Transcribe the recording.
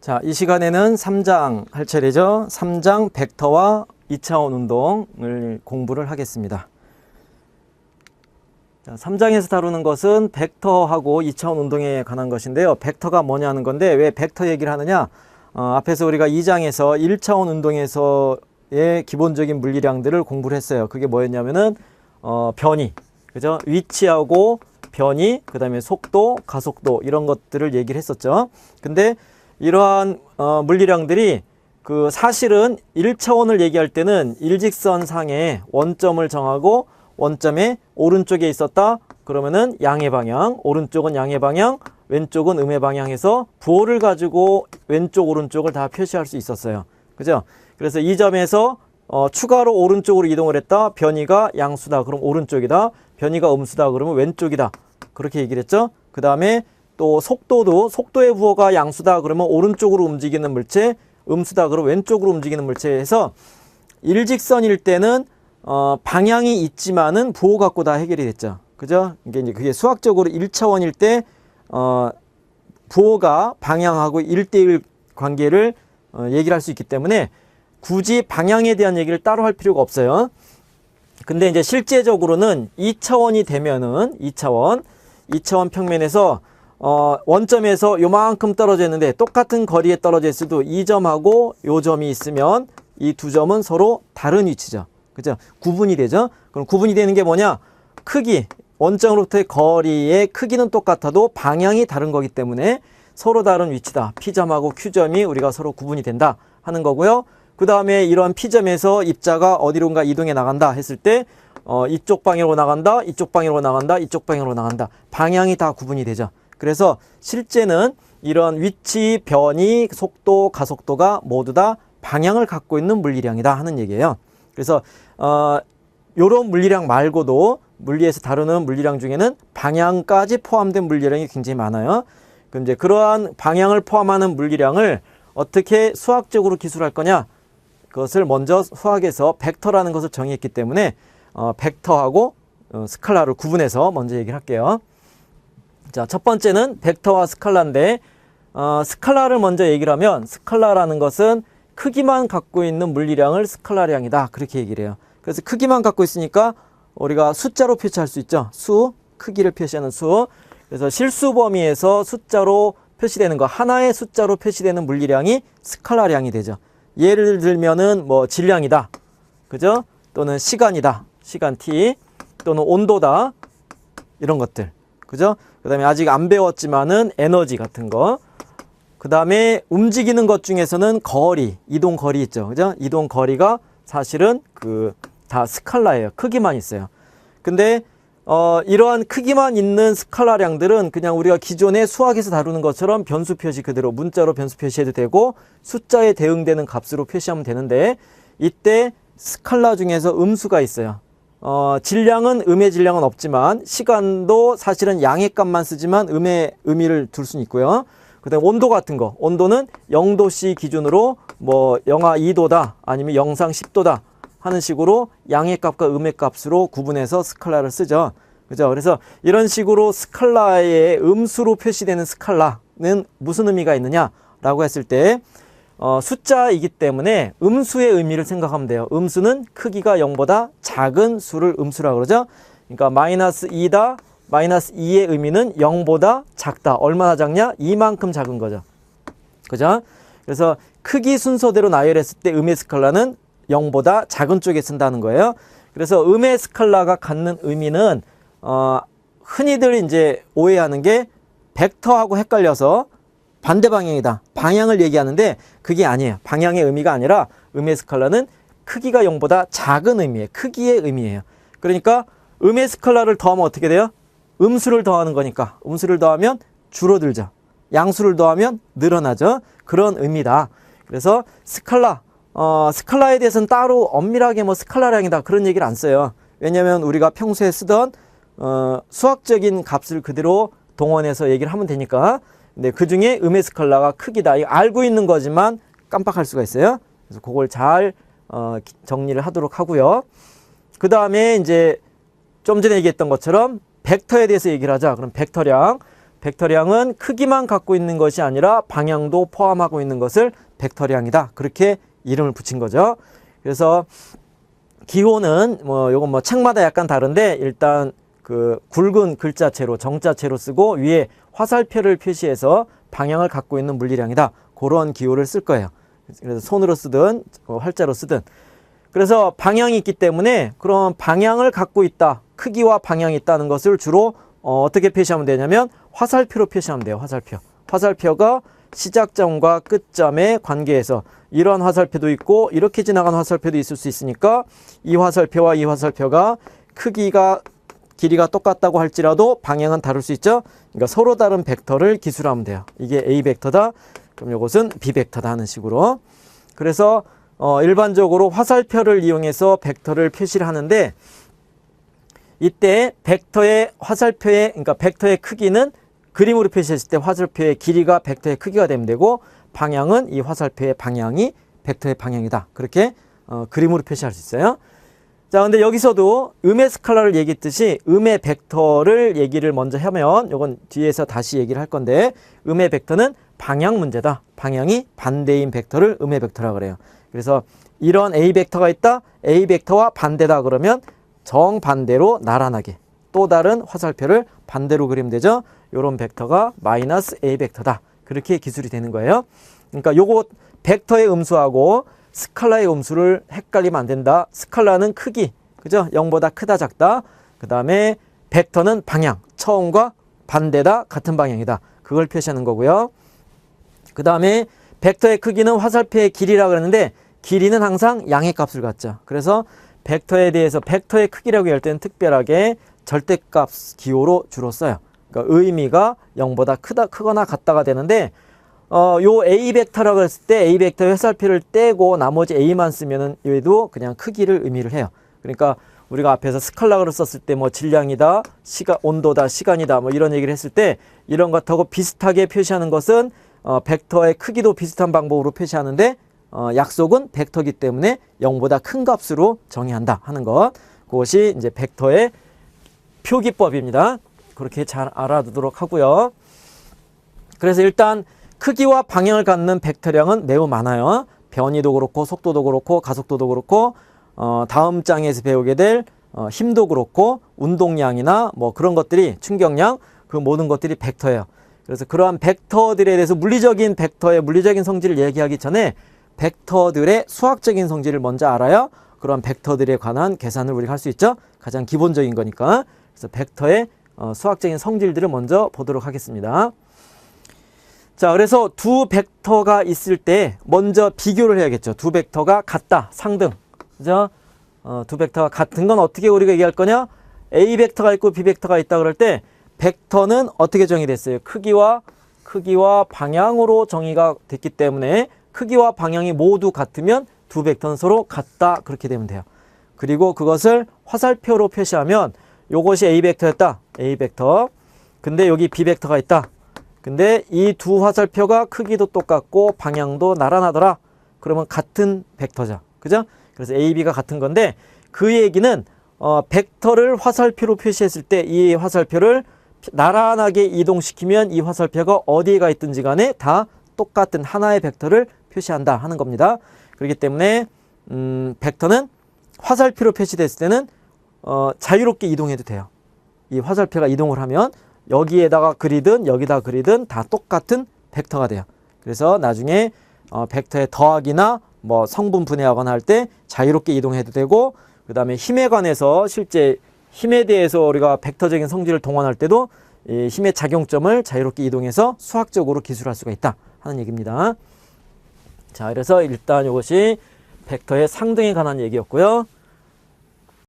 자, 이 시간에는 3장 할 차례죠. 3장 벡터와 2차원 운동을 공부를 하겠습니다. 자, 3장에서 다루는 것은 벡터하고 2차원 운동에 관한 것인데요. 벡터가 뭐냐 하는 건데 왜 벡터 얘기를 하느냐? 앞에서 우리가 2장에서 1차원 운동에서의 기본적인 물리량들을 공부를 했어요. 그게 뭐였냐면은 변이, 그죠? 위치하고 변이, 그 다음에 속도, 가속도 이런 것들을 얘기를 했었죠. 근데 이러한 물리량들이 사실은 1차원을 얘기할 때는 일직선상에 원점을 정하고 원점의 오른쪽에 있었다 그러면은 양의 방향, 오른쪽은 양의 방향, 왼쪽은 음의 방향에서 부호를 가지고 왼쪽 오른쪽을 다 표시할 수 있었어요. 그죠? 그래서 이 점에서 추가로 오른쪽으로 이동을 했다. 변이가 양수다 그럼 오른쪽이다. 변이가 음수다 그러면 왼쪽이다. 그렇게 얘기를 했죠. 그 다음에 또 속도도 속도의 부호가 양수다 그러면 오른쪽으로 움직이는 물체, 음수다 그러면 왼쪽으로 움직이는 물체에서 일직선일 때는 방향이 있지만은 부호 갖고 다 해결이 됐죠. 그죠? 그게 수학적으로 1차원일 때 부호가 방향하고 1대1 관계를 얘기를 할 수 있기 때문에 굳이 방향에 대한 얘기를 따로 할 필요가 없어요. 근데 이제 실제적으로는 2차원이 되면은 2차원 평면에서 원점에서 요만큼 떨어져 있는데 똑같은 거리에 떨어져 있어도 이 점하고 요 점이 있으면 이 두 점은 서로 다른 위치죠. 그죠? 구분이 되죠? 그럼 구분이 되는 게 뭐냐? 크기. 원점으로부터의 거리의 크기는 똑같아도 방향이 다른 거기 때문에 서로 다른 위치다. P점하고 Q점이 우리가 서로 구분이 된다 하는 거고요. 그 다음에 이러한 P점에서 입자가 어디론가 이동해 나간다 했을 때 이쪽 방향으로 나간다, 이쪽 방향으로 나간다, 이쪽 방향으로 나간다. 방향이 다 구분이 되죠. 그래서 실제는 이런 위치, 변이, 속도, 가속도가 모두 다 방향을 갖고 있는 물리량이다 하는 얘기예요. 그래서 요런 물리량 말고도 물리에서 다루는 물리량 중에는 방향까지 포함된 물리량이 굉장히 많아요. 그럼 이제 그러한 방향을 포함하는 물리량을 어떻게 수학적으로 기술할 거냐? 그것을 먼저 수학에서 벡터라는 것을 정의했기 때문에 벡터하고 스칼라를 구분해서 먼저 얘기를 할게요. 자, 첫 번째는 벡터와 스칼라인데 스칼라를 먼저 얘기를 하면 스칼라라는 것은 크기만 갖고 있는 물리량을 스칼라량이다 그렇게 얘기를 해요. 그래서 크기만 갖고 있으니까 우리가 숫자로 표시할 수 있죠. 수, 크기를 표시하는 수. 그래서 실수 범위에서 숫자로 표시되는 거, 하나의 숫자로 표시되는 물리량이 스칼라량이 되죠. 예를 들면은 뭐 질량이다, 그죠? 또는 시간이다, 시간 t, 또는 온도다, 이런 것들, 그죠? 그 다음에 아직 안 배웠지만은 에너지 같은 거. 그 다음에 움직이는 것 중에서는 거리, 이동 거리 있죠, 그죠? 이동 거리가 사실은 다 스칼라예요. 크기만 있어요. 근데 이러한 크기만 있는 스칼라량들은 그냥 우리가 기존에 수학에서 다루는 것처럼 변수 표시 그대로 문자로 변수 표시해도 되고 숫자에 대응되는 값으로 표시하면 되는데 이때 스칼라 중에서 음수가 있어요. 질량은 음의 질량은 없지만 시간도 사실은 양의 값만 쓰지만 음의 의미를 둘 수는 있고요. 그 다음에 온도 같은 거, 온도는 0도씨 기준으로 뭐 영하 2도다 아니면 영상 10도다 하는 식으로 양의 값과 음의 값으로 구분해서 스칼라를 쓰죠. 그죠? 그래서 이런 식으로 스칼라의 음수로 표시되는 스칼라는 무슨 의미가 있느냐라고 했을 때 숫자이기 때문에 음수의 의미를 생각하면 돼요. 음수는 크기가 0보다 작은 수를 음수라고 그러죠. 그러니까 마이너스 2다, 마이너스 2의 의미는 0보다 작다. 얼마나 작냐? 이만큼 작은 거죠. 그죠? 그래서 크기 순서대로 나열했을 때 음의 스칼라는 0보다 작은 쪽에 쓴다는 거예요. 그래서 음의 스칼라가 갖는 의미는 흔히들 이제 오해하는 게 벡터하고 헷갈려서 반대 방향이다. 방향을 얘기하는데 그게 아니에요. 방향의 의미가 아니라 음의 스칼라는 크기가 0보다 작은 의미예요. 크기의 의미예요. 그러니까 음의 스칼라를 더하면 어떻게 돼요? 음수를 더하는 거니까 음수를 더하면 줄어들죠. 양수를 더하면 늘어나죠. 그런 의미다. 그래서 스칼라에 대해서는 따로 엄밀하게 뭐 스칼라량이다 그런 얘기를 안 써요. 왜냐하면 우리가 평소에 쓰던 수학적인 값을 그대로 동원해서 얘기를 하면 되니까. 근데 그 중에 음의 스칼라가 크기다. 이거 알고 있는 거지만 깜빡할 수가 있어요. 그래서 그걸 잘 정리를 하도록 하고요. 그 다음에 이제 좀 전에 얘기했던 것처럼 벡터에 대해서 얘기를 하자. 그럼 벡터량. 벡터량은 크기만 갖고 있는 것이 아니라 방향도 포함하고 있는 것을 벡터량이다. 그렇게 이름을 붙인 거죠. 그래서 기호는 요건 책마다 약간 다른데 일단 그 굵은 글자체로 정자체로 쓰고 위에 화살표를 표시해서 방향을 갖고 있는 물리량이다. 그런 기호를 쓸 거예요. 그래서 손으로 쓰든 활자로 쓰든. 그래서 방향이 있기 때문에 그런 방향을 갖고 있다. 크기와 방향이 있다는 것을 주로 어떻게 표시하면 되냐면 화살표로 표시하면 돼요. 화살표. 화살표가 시작점과 끝점의 관계에서 이런 화살표도 있고 이렇게 지나가는 화살표도 있을 수 있으니까 이 화살표와 이 화살표가 크기가 길이가 똑같다고 할지라도 방향은 다를 수 있죠. 그러니까 서로 다른 벡터를 기술하면 돼요. 이게 A 벡터다. 그럼 이것은 B 벡터다 하는 식으로. 그래서 일반적으로 화살표를 이용해서 벡터를 표시를 하는데 이때 벡터의 화살표의 그러니까 벡터의 크기는 그림으로 표시했을 때 화살표의 길이가 벡터의 크기가 되면 되고 방향은 이 화살표의 방향이 벡터의 방향이다. 그렇게 그림으로 표시할 수 있어요. 자, 근데 여기서도 음의 스칼라를 얘기했듯이 음의 벡터를 얘기를 먼저 하면 이건 뒤에서 다시 얘기를 할 건데 음의 벡터는 방향 문제다. 방향이 반대인 벡터를 음의 벡터라 그래요. 그래서 이런 A 벡터가 있다. A 벡터와 반대다 그러면 정반대로 나란하게 또 다른 화살표를 반대로 그리면 되죠. 이런 벡터가 마이너스 A 벡터다. 그렇게 기술이 되는 거예요. 그러니까 요거 벡터의 음수하고 스칼라의 음수를 헷갈리면 안 된다. 스칼라는 크기, 그죠? 0보다 크다, 작다. 그 다음에 벡터는 방향, 처음과 반대다, 같은 방향이다. 그걸 표시하는 거고요. 그 다음에 벡터의 크기는 화살표의 길이라고 그랬는데 길이는 항상 양의 값을 갖죠. 그래서 벡터에 대해서 벡터의 크기라고 할 때는 특별하게 절대값 기호로 주로 써요. 그러니까 의미가 0보다 크거나 같다가 되는데 요 A 벡터라고 했을 때 A 벡터의 화살표를 떼고 나머지 A만 쓰면은 얘도 그냥 크기를 의미를 해요. 그러니까 우리가 앞에서 스칼라를 썼을 때 질량이다, 온도다, 시간이다 이런 얘기를 했을 때 이런 것하고 비슷하게 표시하는 것은 벡터의 크기도 비슷한 방법으로 표시하는데 약속은 벡터이기 때문에 0보다 큰 값으로 정의한다 하는 것. 그것이 이제 벡터의 표기법입니다. 그렇게 잘 알아두도록 하고요. 그래서 일단 크기와 방향을 갖는 벡터량은 매우 많아요. 변이도 그렇고 속도도 그렇고 가속도도 그렇고 다음 장에서 배우게 될 힘도 그렇고 운동량이나 그런 것들이 충격량 그 모든 것들이 벡터예요. 그래서 그러한 벡터들에 대해서 물리적인 벡터의 물리적인 성질을 얘기하기 전에 벡터들의 수학적인 성질을 먼저 알아야 그러한 벡터들에 관한 계산을 우리가 할 수 있죠. 가장 기본적인 거니까. 그래서 벡터의 수학적인 성질들을 먼저 보도록 하겠습니다. 자, 그래서 두 벡터가 있을 때 먼저 비교를 해야겠죠. 두 벡터가 같다, 상등. 그죠? 두 벡터가 같은 건 어떻게 우리가 얘기할 거냐? A 벡터가 있고 B 벡터가 있다 그럴 때 벡터는 어떻게 정의됐어요? 크기와 방향으로 정의가 됐기 때문에 크기와 방향이 모두 같으면 두 벡터는 서로 같다. 그렇게 되면 돼요. 그리고 그것을 화살표로 표시하면 요것이 A 벡터였다. A 벡터. 근데 여기 B 벡터가 있다. 근데 이 두 화살표가 크기도 똑같고 방향도 나란하더라. 그러면 같은 벡터죠. 그죠? 그래서 A, B가 같은 건데 그 얘기는 벡터를 화살표로 표시했을 때 이 화살표를 나란하게 이동시키면 이 화살표가 어디에 가 있든지 간에 다 똑같은 하나의 벡터를 표시한다 하는 겁니다. 그렇기 때문에 벡터는 화살표로 표시됐을 때는 자유롭게 이동해도 돼요. 이 화살표가 이동을 하면 여기에다가 그리든 여기다 그리든 다 똑같은 벡터가 돼요. 그래서 나중에 벡터의 더하기나 성분 분해하거나 할 때 자유롭게 이동해도 되고 그 다음에 힘에 관해서 실제 힘에 대해서 우리가 벡터적인 성질을 동원할 때도 이 힘의 작용점을 자유롭게 이동해서 수학적으로 기술할 수가 있다 하는 얘기입니다. 자, 그래서 일단 이것이 벡터의 상등에 관한 얘기였고요.